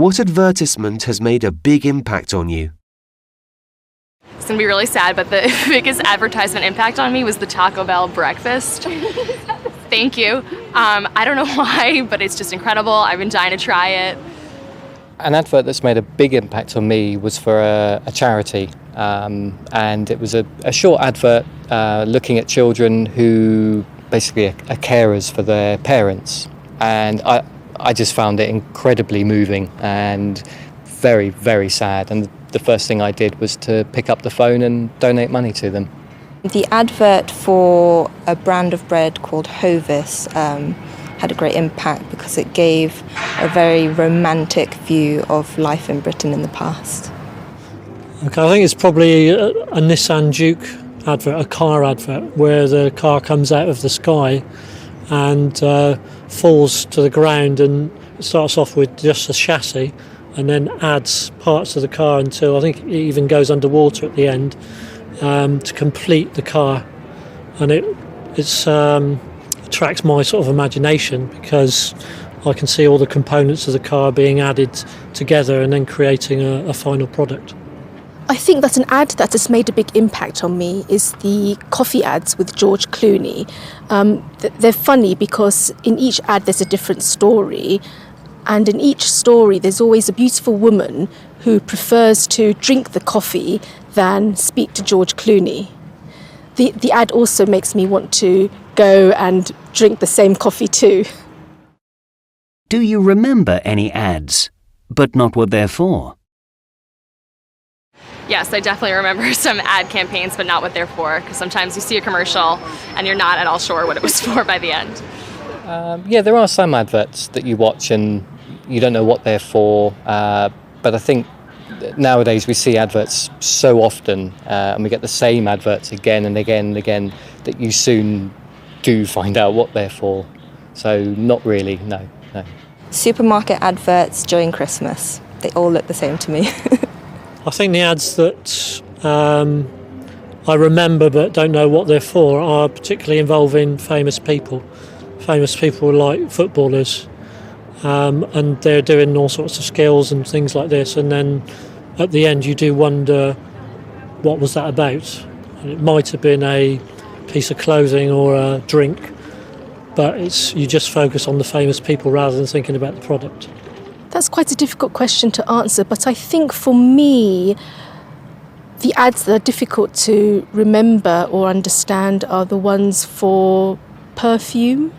What advertisement has made a big impact on you? It's going to be really sad, but the biggest advertisement impact on me was the Taco Bell breakfast. Thank you. I don't know why, but it's just incredible. I've been dying to try it. An advert that's made a big impact on me was for a charity, and it was a short advert looking at children who basically are carers for their parents, and I just found it incredibly moving and very, very sad, and the first thing I did was to pick up the phone and donate money to them. The advert for a brand of bread called Hovis had a great impact because it gave a very romantic view of life in Britain in the past. Okay, I think it's probably a Nissan Juke advert, a car advert, where the car comes out of the sky and falls to the ground, and it starts off with just a chassis and then adds parts of the car until I think it even goes underwater at the end to complete the car. And it attracts my sort of imagination because I can see all the components of the car being added together and then creating a final product. I think that an ad that has made a big impact on me is the coffee ads with George Clooney. They're funny because in each ad there's a different story, and in each story there's always a beautiful woman who prefers to drink the coffee than speak to George Clooney. The ad also makes me want to go and drink the same coffee too. Do you remember any ads, but not what they're for? Yes, I definitely remember some ad campaigns, but not what they're for, because sometimes you see a commercial and you're not at all sure what it was for by the end. Yeah, there are some adverts that you watch and you don't know what they're for, but I think nowadays we see adverts so often and we get the same adverts again and again and again that you soon do find out what they're for. So not really, no. Supermarket adverts during Christmas, they all look the same to me. I think the ads that I remember but don't know what they're for are particularly involving famous people. Famous people like footballers, and they're doing all sorts of skills and things like this, and then at the end you do wonder what was that about. And it might have been a piece of clothing or a drink, but you just focus on the famous people rather than thinking about the product. That's quite a difficult question to answer, but I think for me, the ads that are difficult to remember or understand are the ones for perfume.